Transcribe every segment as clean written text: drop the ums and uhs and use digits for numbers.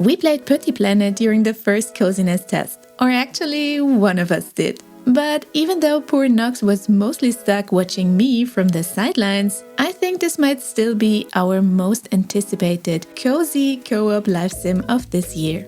We played Petit Planet during the first coziness test, or actually one of us did. But even though poor Nox was mostly stuck watching me from the sidelines, I think this might still be our most anticipated cozy co-op live sim of this year.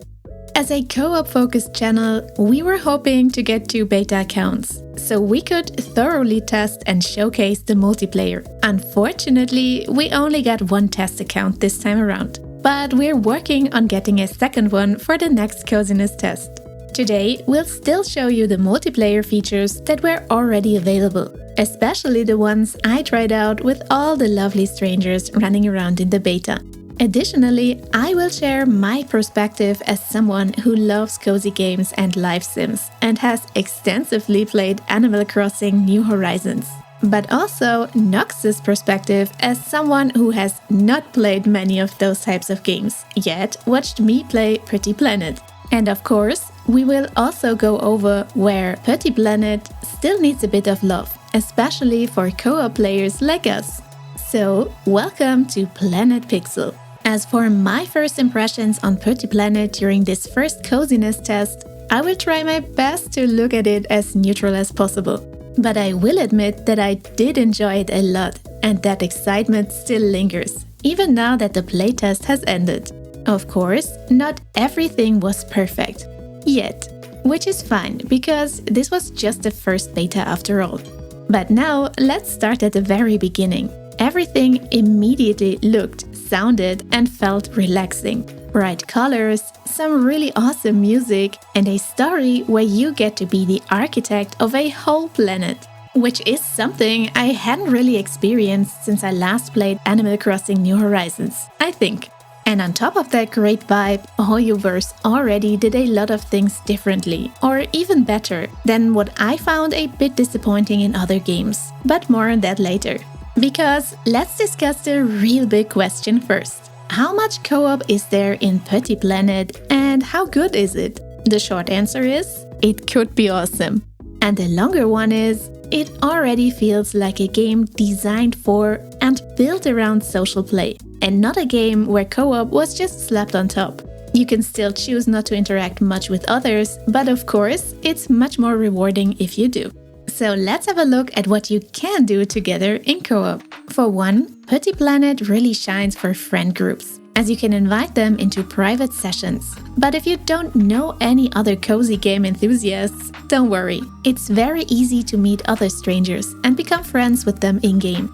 As a co-op focused channel, we were hoping to get 2 beta accounts, so we could thoroughly test and showcase the multiplayer. Unfortunately, we only got 1 test account this time around, but we're working on getting a second one for the next coziness test. Today, we'll still show you the multiplayer features that were already available, especially the ones I tried out with all the lovely strangers running around in the beta. Additionally, I will share my perspective as someone who loves cozy games and live sims and has extensively played Animal Crossing New Horizons. But also Nox's perspective as someone who has not played many of those types of games, yet watched me play Petit Planet. And of course, we will also go over where Petit Planet still needs a bit of love, especially for co-op players like us. So, welcome to Planet Pixel. As for my first impressions on Petit Planet during this first coziness test, I will try my best to look at it as neutral as possible. But I will admit that I did enjoy it a lot, and that excitement still lingers, even now that the playtest has ended. Of course, not everything was perfect. Yet. Which is fine, because this was just the first beta after all. But now, let's start at the very beginning. Everything immediately looked, sounded, and felt relaxing. Bright colors, some really awesome music, and a story where you get to be the architect of a whole planet. Which is something I hadn't really experienced since I last played Animal Crossing New Horizons, I think. And on top of that great vibe, HoYoverse already did a lot of things differently, or even better, than what I found a bit disappointing in other games. But more on that later. Because let's discuss the real big question first. How much co-op is there in Petit Planet and how good is it? The short answer is, it could be awesome. And the longer one is, it already feels like a game designed for and built around social play, and not a game where co-op was just slapped on top. You can still choose not to interact much with others, but of course, it's much more rewarding if you do. So let's have a look at what you can do together in co-op. For one, Petit Planet really shines for friend groups, as you can invite them into private sessions. But if you don't know any other cozy game enthusiasts, don't worry. It's very easy to meet other strangers and become friends with them in-game.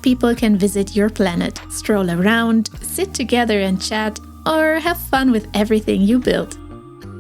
People can visit your planet, stroll around, sit together and chat, or have fun with everything you build.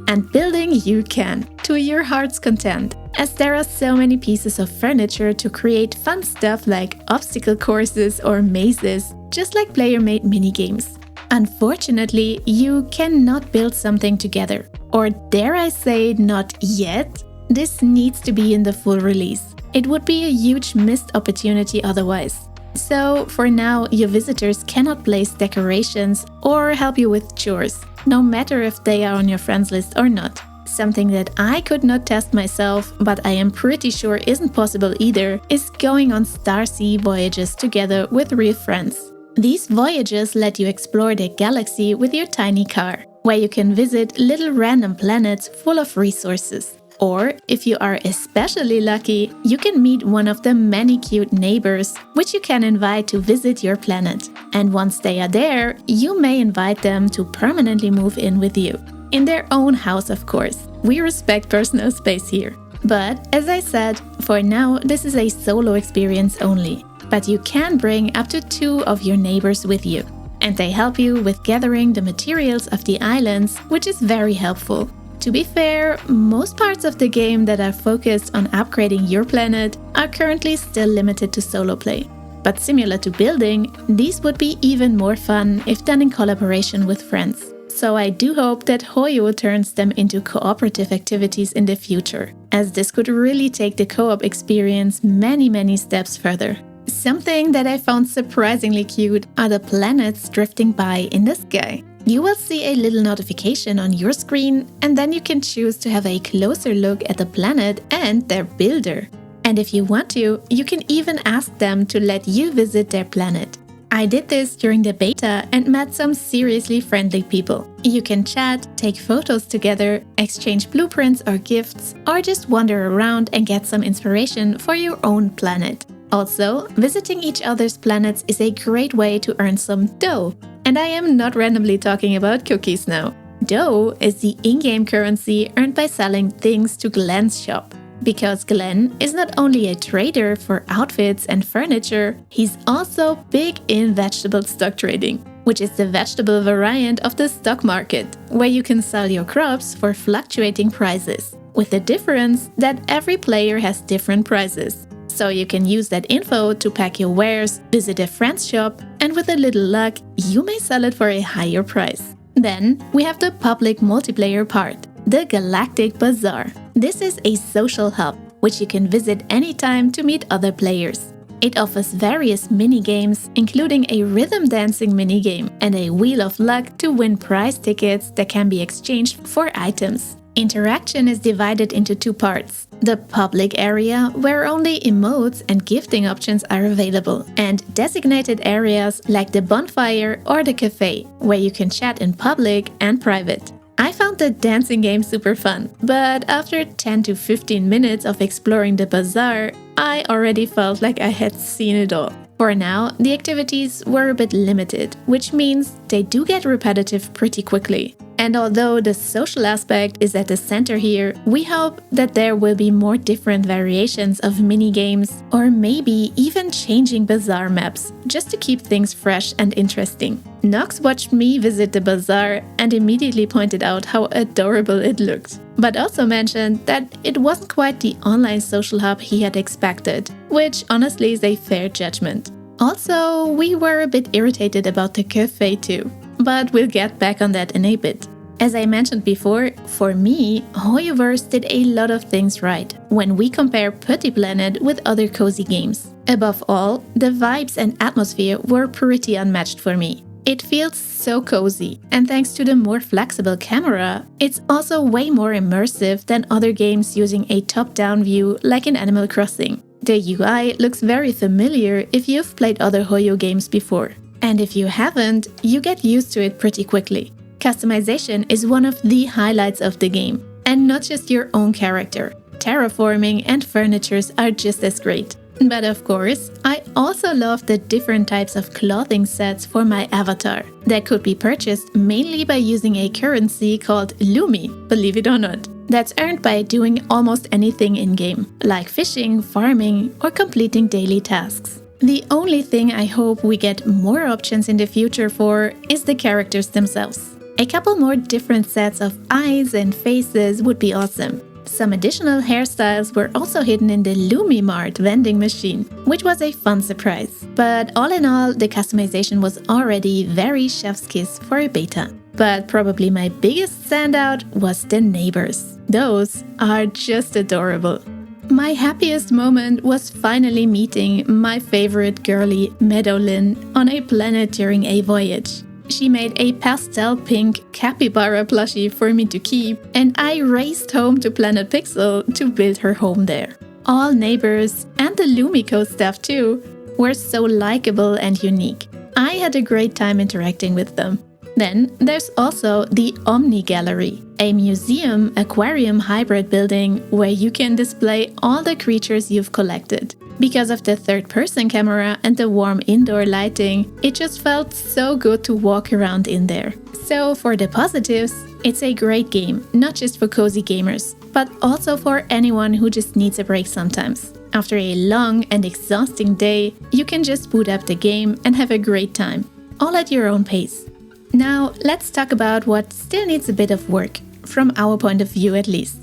And building you can, to your heart's content, as there are so many pieces of furniture to create fun stuff like obstacle courses or mazes, just like player-made minigames. Unfortunately, you cannot build something together, or dare I say not yet. This needs to be in the full release. It would be a huge missed opportunity otherwise. So, for now, your visitors cannot place decorations or help you with chores, no matter if they are on your friends list or not. Something that I could not test myself, but I am pretty sure isn't possible either, is going on Starsea voyages together with real friends. These voyages let you explore the galaxy with your tiny car, where you can visit little random planets full of resources. Or, if you are especially lucky, you can meet one of the many cute neighbors, which you can invite to visit your planet. And once they are there, you may invite them to permanently move in with you. In their own house, of course. We respect personal space here. But, as I said, for now this is a solo experience only. But you can bring up to 2 of your neighbors with you. And they help you with gathering the materials of the islands, which is very helpful. To be fair, most parts of the game that are focused on upgrading your planet are currently still limited to solo play. But similar to building, these would be even more fun if done in collaboration with friends. So I do hope that Hoyo turns them into cooperative activities in the future, as this could really take the co-op experience many steps further. Something that I found surprisingly cute are the planets drifting by in the sky. You will see a little notification on your screen, and then you can choose to have a closer look at the planet and their builder. And if you want to, you can even ask them to let you visit their planet. I did this during the beta and met some seriously friendly people. You can chat, take photos together, exchange blueprints or gifts, or just wander around and get some inspiration for your own planet. Also, visiting each other's planets is a great way to earn some dough. And I am not randomly talking about cookies now. Dough is the in-game currency earned by selling things to Glenn's shop. Because Glenn is not only a trader for outfits and furniture, he's also big in vegetable stock trading, which is the vegetable variant of the stock market, where you can sell your crops for fluctuating prices, with the difference that every player has different prices. So you can use that info to pack your wares, visit a friend's shop, and with a little luck, you may sell it for a higher price. Then we have the public multiplayer part, the Galactic Bazaar. This is a social hub, which you can visit anytime to meet other players. It offers various mini-games, including a rhythm dancing mini-game and a Wheel of Luck to win prize tickets that can be exchanged for items. Interaction is divided into two parts. The public area, where only emotes and gifting options are available, and designated areas like the bonfire or the cafe, where you can chat in public and private. I found the dancing game super fun, but after 10 to 15 minutes of exploring the bazaar, I already felt like I had seen it all. For now, the activities were a bit limited, which means they do get repetitive pretty quickly. And although the social aspect is at the center here, we hope that there will be more different variations of mini-games, or maybe even changing bazaar maps, just to keep things fresh and interesting. Nox watched me visit the bazaar and immediately pointed out how adorable it looked, but also mentioned that it wasn't quite the online social hub he had expected, which honestly is a fair judgment. Also, we were a bit irritated about the cafe too, but we'll get back on that in a bit. As I mentioned before, for me, Hoyoverse did a lot of things right when we compare Putty Planet with other cozy games. Above all, the vibes and atmosphere were pretty unmatched for me. It feels so cozy, and thanks to the more flexible camera, it's also way more immersive than other games using a top-down view like in Animal Crossing. The UI looks very familiar if you've played other Hoyo games before. And if you haven't, you get used to it pretty quickly. Customization is one of the highlights of the game, and not just your own character. Terraforming and furnitures are just as great. But of course, I also love the different types of clothing sets for my avatar that could be purchased mainly by using a currency called Lumi, believe it or not. That's earned by doing almost anything in-game, like fishing, farming, or completing daily tasks. The only thing I hope we get more options in the future for is the characters themselves. A couple more different sets of eyes and faces would be awesome. Some additional hairstyles were also hidden in the Lumi Mart vending machine, which was a fun surprise. But all in all, the customization was already very chef's kiss for a beta. But probably my biggest standout was the neighbors. Those are just adorable. My happiest moment was finally meeting my favorite girlie, Meadowlyn, on a planet during a voyage. She made a pastel pink capybara plushie for me to keep, and I raced home to Planet Pixel to build her home there. All neighbors, and the Lumiko staff too, were so likable and unique. I had a great time interacting with them. Then there's also the Omni Gallery, a museum aquarium hybrid building where you can display all the creatures you've collected. Because of the third-person camera and the warm indoor lighting, it just felt so good to walk around in there. So for the positives, it's a great game, not just for cozy gamers, but also for anyone who just needs a break sometimes. After a long and exhausting day, you can just boot up the game and have a great time, all at your own pace. Now, let's talk about what still needs a bit of work, from our point of view at least.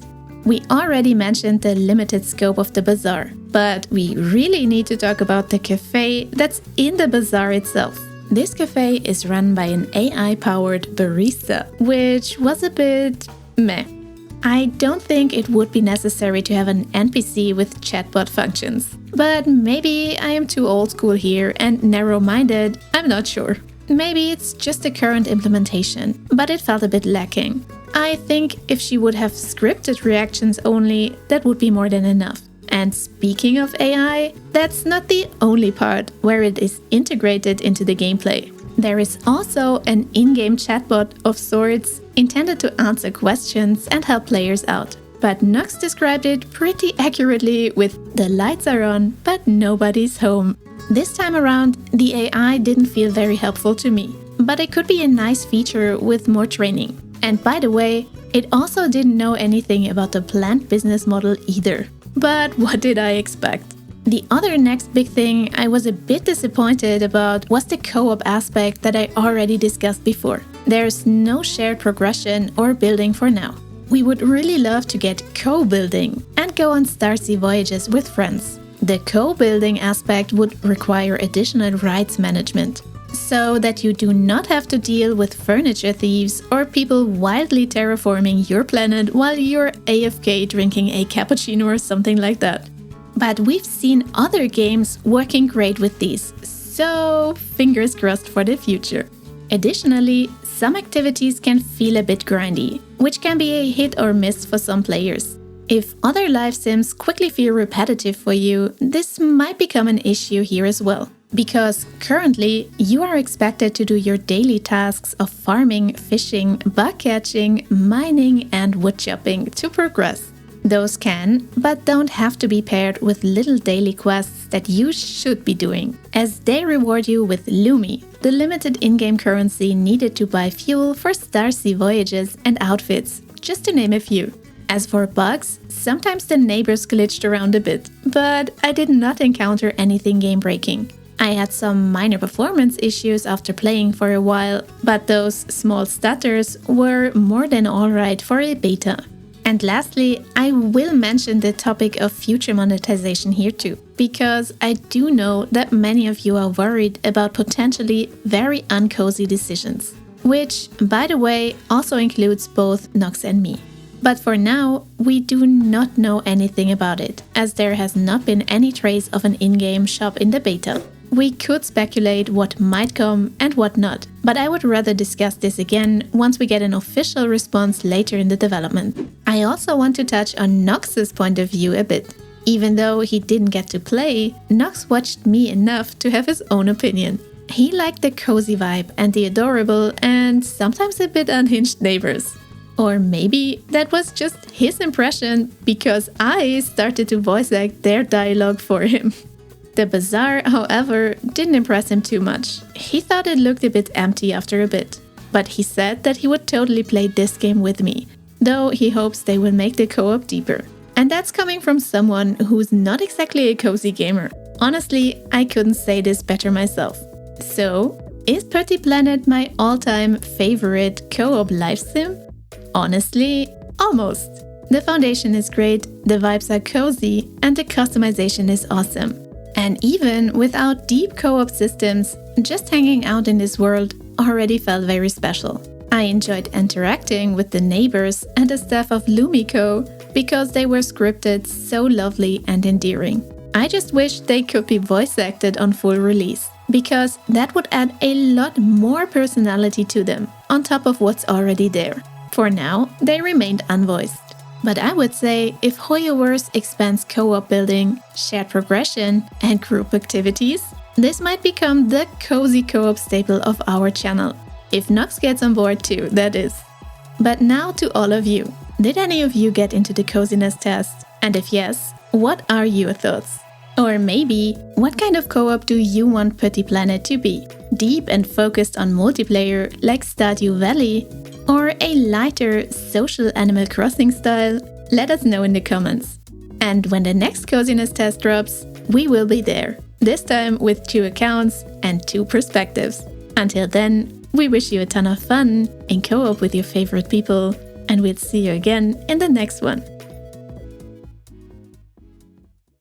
We already mentioned the limited scope of the bazaar, but we really need to talk about the cafe that's in the bazaar itself. This cafe is run by an AI-powered barista, which was a bit meh. I don't think it would be necessary to have an NPC with chatbot functions, but maybe I am too old school here and narrow-minded, I'm not sure. Maybe it's just the current implementation, but it felt a bit lacking. I think if she would have scripted reactions only, that would be more than enough. And speaking of AI, that's not the only part where it is integrated into the gameplay. There is also an in-game chatbot of sorts intended to answer questions and help players out. But Nox described it pretty accurately with "the lights are on, but nobody's home." This time around, the AI didn't feel very helpful to me, but it could be a nice feature with more training. And by the way, it also didn't know anything about the planned business model either. But what did I expect? The other next big thing I was a bit disappointed about was the co-op aspect that I already discussed before. There's no shared progression or building for now. We would really love to get co-building and go on Starsea voyages with friends. The co-building aspect would require additional rights management, so that you do not have to deal with furniture thieves or people wildly terraforming your planet while you're AFK drinking a cappuccino or something like that. But we've seen other games working great with these, so fingers crossed for the future. Additionally, some activities can feel a bit grindy, which can be a hit or miss for some players. If other life sims quickly feel repetitive for you, this might become an issue here as well. Because currently, you are expected to do your daily tasks of farming, fishing, bug catching, mining, and wood chopping to progress. Those can, but don't have to be paired with little daily quests that you should be doing, as they reward you with Lumi, the limited in-game currency needed to buy fuel for Starsea voyages and outfits, just to name a few. As for bugs, sometimes the neighbors glitched around a bit, but I did not encounter anything game-breaking. I had some minor performance issues after playing for a while, but those small stutters were more than alright for a beta. And lastly, I will mention the topic of future monetization here too, because I do know that many of you are worried about potentially very uncozy decisions, which, by the way, also includes both Nox and me. But for now, we do not know anything about it, as there has not been any trace of an in-game shop in the beta. We could speculate what might come and what not, but I would rather discuss this again once we get an official response later in the development. I also want to touch on Nox's point of view a bit. Even though he didn't get to play, Nox watched me enough to have his own opinion. He liked the cozy vibe and the adorable and sometimes a bit unhinged neighbors. Or maybe that was just his impression because I started to voice act their dialogue for him. The bazaar, however, didn't impress him too much. He thought it looked a bit empty after a bit. But he said that he would totally play this game with me, though he hopes they will make the co-op deeper. And that's coming from someone who's not exactly a cozy gamer. Honestly, I couldn't say this better myself. So, is Pretty Planet my all-time favorite co-op life sim? Honestly, almost. The foundation is great, the vibes are cozy, and the customization is awesome. And even without deep co-op systems, just hanging out in this world already felt very special. I enjoyed interacting with the neighbors and the staff of Lumiko because they were scripted so lovely and endearing. I just wish they could be voice acted on full release, because that would add a lot more personality to them, on top of what's already there. For now, they remained unvoiced. But I would say if Hoyoverse expands co-op building, shared progression, and group activities, this might become the cozy co-op staple of our channel. If Nox gets on board too, that is. But now to all of you. Did any of you get into the coziness test? And if yes, what are your thoughts? Or maybe, what kind of co-op do you want Pretty Planet to be? Deep and focused on multiplayer like Stardew Valley? Or a lighter social Animal Crossing style? Let us know in the comments. And when the next coziness test drops, we will be there. This time with 2 accounts and 2 perspectives. Until then, we wish you a ton of fun in co-op with your favorite people, and we'll see you again in the next one.